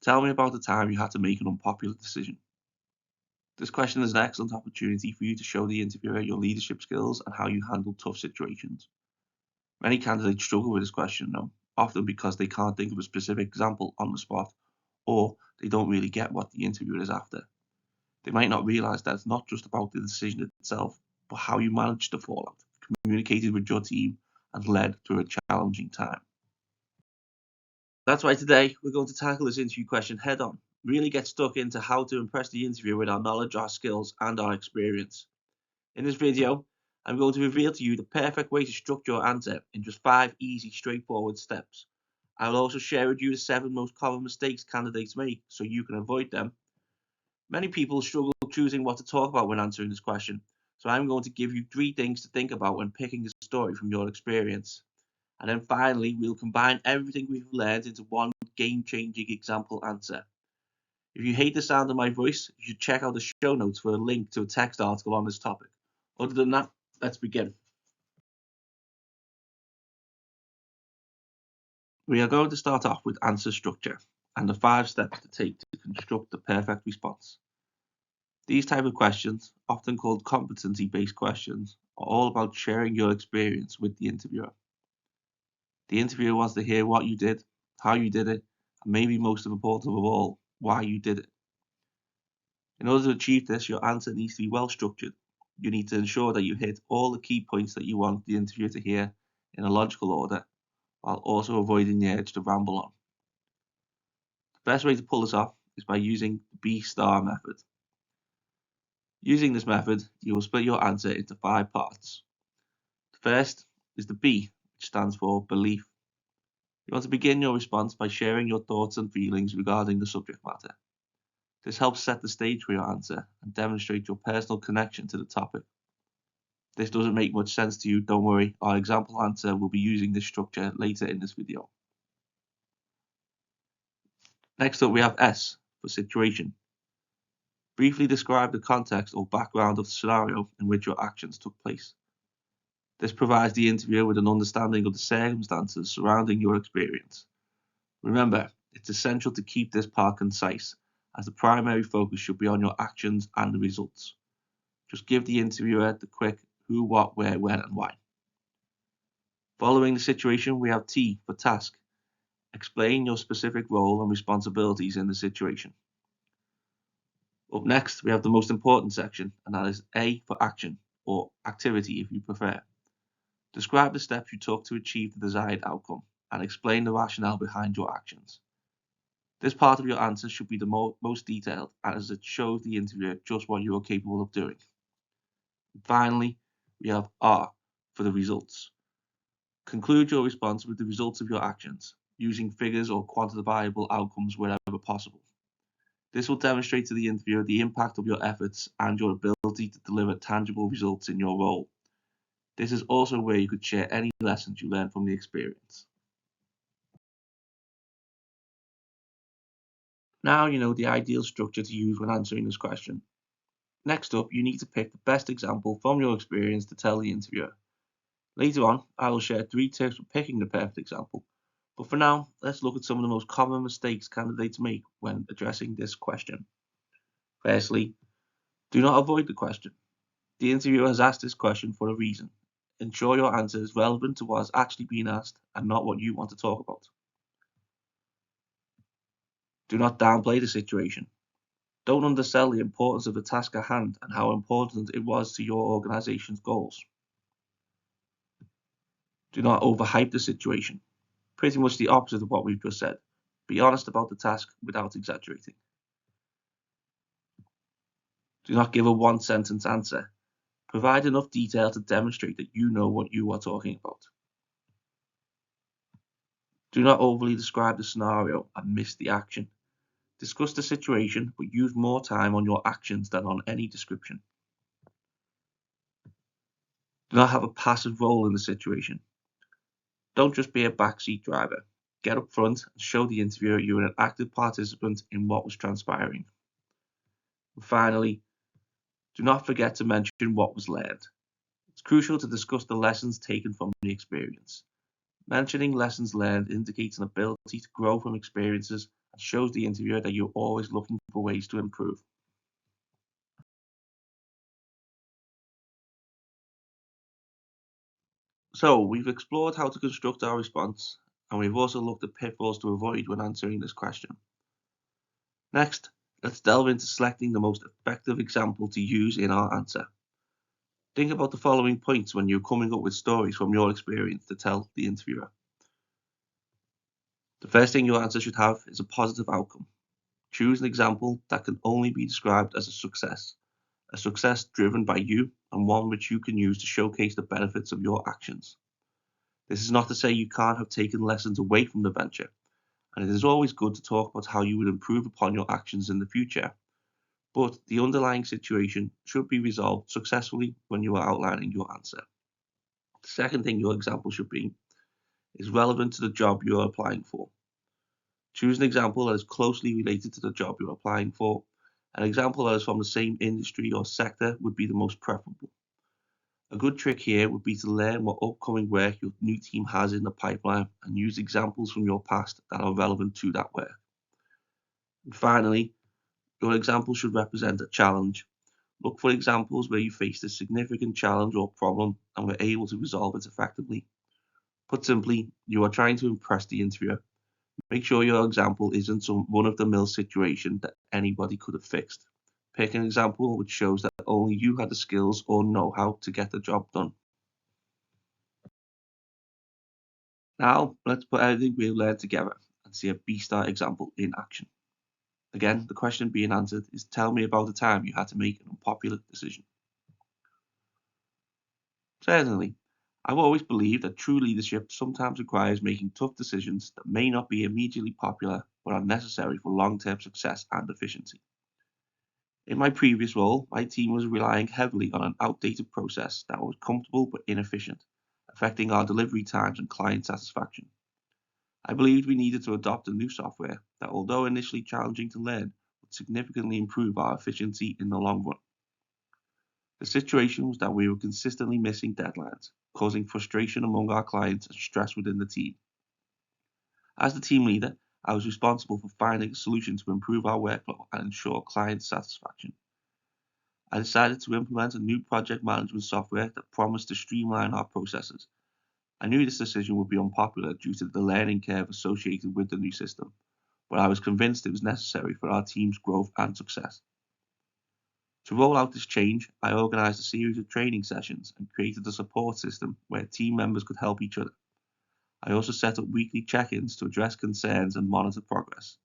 Tell me about the time you had to make an unpopular decision. This question is an excellent opportunity for you to show the interviewer your leadership skills and how you handle tough situations. Many candidates struggle with this question, though, often because they can't think of a specific example on the spot, or they don't really get what the interviewer is after. They might not realize that it's not just about the decision itself, but how you managed the fallout, communicated with your team, and led through a challenging time. That's why today we're going to tackle this interview question head on, really get stuck into how to impress the interviewer with our knowledge, our skills, and our experience. In this video, I'm going to reveal to you the perfect way to structure your answer in just 5 easy, straightforward steps. I will also share with you the 7 most common mistakes candidates make so you can avoid them. Many people struggle choosing what to talk about when answering this question, so I'm going to give you 3 things to think about when picking a story from your experience. And then finally, we'll combine everything we've learned into one game-changing example answer. If you hate the sound of my voice, you should check out the show notes for a link to a text article on this topic. Other than that, let's begin. We are going to start off with answer structure and the 5 steps to take to construct the perfect response. These type of questions, often called competency-based questions, are all about sharing your experience with the interviewer. The interviewer wants to hear what you did, how you did it, and maybe most important of all, why you did it. In order to achieve this, your answer needs to be well structured. You need to ensure that you hit all the key points that you want the interviewer to hear in a logical order, while also avoiding the urge to ramble on. The best way to pull this off is by using the B-star method. Using this method, you will split your answer into 5 parts. The first is the B, which stands for belief. You want to begin your response by sharing your thoughts and feelings regarding the subject matter. This helps set the stage for your answer and demonstrate your personal connection to the topic. If this doesn't make much sense to you, don't worry, our example answer will be using this structure later in this video. Next up we have S for situation. Briefly describe the context or background of the scenario in which your actions took place. This provides the interviewer with an understanding of the circumstances surrounding your experience. Remember, it's essential to keep this part concise, as the primary focus should be on your actions and the results. Just give the interviewer the quick who, what, where, when, and why. Following the situation, we have T for task. Explain your specific role and responsibilities in the situation. Up next, we have the most important section, and that is A for action, or activity if you prefer. Describe the steps you took to achieve the desired outcome, and explain the rationale behind your actions. This part of your answer should be the most detailed, as it shows the interviewer just what you are capable of doing. And finally, we have R for the results. Conclude your response with the results of your actions, using figures or quantifiable outcomes wherever possible. This will demonstrate to the interviewer the impact of your efforts and your ability to deliver tangible results in your role. This is also where you could share any lessons you learned from the experience. Now you know the ideal structure to use when answering this question. Next up, you need to pick the best example from your experience to tell the interviewer. Later on, I will share 3 tips for picking the perfect example. But for now, let's look at some of the most common mistakes candidates make when addressing this question. Firstly, do not avoid the question. The interviewer has asked this question for a reason. Ensure your answer is relevant to what is actually being asked and not what you want to talk about. Do not downplay the situation. Don't undersell the importance of the task at hand and how important it was to your organization's goals. Do not overhype the situation. Pretty much the opposite of what we've just said. Be honest about the task without exaggerating. Do not give a one-sentence answer. Provide enough detail to demonstrate that you know what you are talking about. Do not overly describe the scenario and miss the action. Discuss the situation, but use more time on your actions than on any description. Do not have a passive role in the situation. Don't just be a backseat driver. Get up front and show the interviewer you are an active participant in what was transpiring. And finally, do not forget to mention what was learned. It's crucial to discuss the lessons taken from the experience. Mentioning lessons learned indicates an ability to grow from experiences and shows the interviewer that you're always looking for ways to improve. So we've explored how to construct our response, and we've also looked at pitfalls to avoid when answering this question. Next, let's delve into selecting the most effective example to use in our answer. Think about the following points when you're coming up with stories from your experience to tell the interviewer. The first thing your answer should have is a positive outcome. Choose an example that can only be described as a success driven by you and one which you can use to showcase the benefits of your actions. This is not to say you can't have taken lessons away from the venture, and it is always good to talk about how you would improve upon your actions in the future. But the underlying situation should be resolved successfully when you are outlining your answer. The second thing your example should be is relevant to the job you are applying for. Choose an example that is closely related to the job you're applying for. An example that is from the same industry or sector would be the most preferable. A good trick here would be to learn what upcoming work your new team has in the pipeline and use examples from your past that are relevant to that work. And finally, your example should represent a challenge. Look for examples where you faced a significant challenge or problem and were able to resolve it effectively. Put simply, you are trying to impress the interviewer. Make sure your example isn't some run-of-the-mill situation that anybody could have fixed. Pick an example which shows that only you had the skills or know-how to get the job done. Now, let's put everything we've learned together and see a B-Star example in action. Again, the question being answered is tell me about the time you had to make an unpopular decision. Certainly, I've always believed that true leadership sometimes requires making tough decisions that may not be immediately popular but are necessary for long-term success and efficiency. In my previous role, my team was relying heavily on an outdated process that was comfortable but inefficient, affecting our delivery times and client satisfaction. I believed we needed to adopt a new software that, although initially challenging to learn, would significantly improve our efficiency in the long run. The situation was that we were consistently missing deadlines, causing frustration among our clients and stress within the team. As the team leader, I was responsible for finding a solution to improve our workflow and ensure client satisfaction. I decided to implement a new project management software that promised to streamline our processes. I knew this decision would be unpopular due to the learning curve associated with the new system, but I was convinced it was necessary for our team's growth and success. To roll out this change, I organized a series of training sessions and created a support system where team members could help each other. I also set up weekly check-ins to address concerns and monitor progress.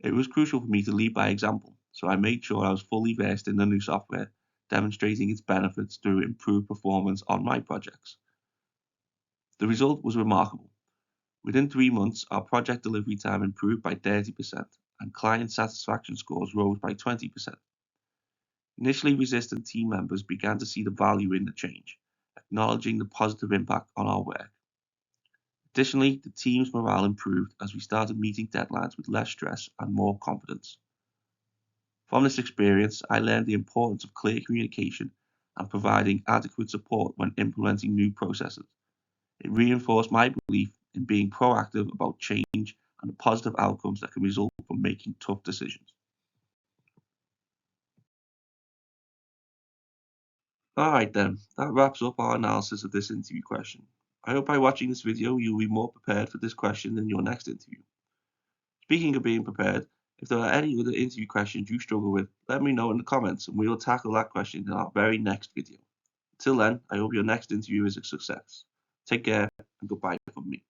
It was crucial for me to lead by example, so I made sure I was fully versed in the new software, demonstrating its benefits through improved performance on my projects. The result was remarkable. Within 3 months, our project delivery time improved by 30% and client satisfaction scores rose by 20%. Initially resistant team members began to see the value in the change, acknowledging the positive impact on our work. Additionally, the team's morale improved as we started meeting deadlines with less stress and more confidence. From this experience, I learned the importance of clear communication and providing adequate support when implementing new processes. It reinforced my belief in being proactive about change and the positive outcomes that can result from making tough decisions. Alright then, that wraps up our analysis of this interview question. I hope by watching this video you'll be more prepared for this question in your next interview. Speaking of being prepared, if there are any other interview questions you struggle with, let me know in the comments and we will tackle that question in our very next video. Until then, I hope your next interview is a success. Take care and goodbye from me.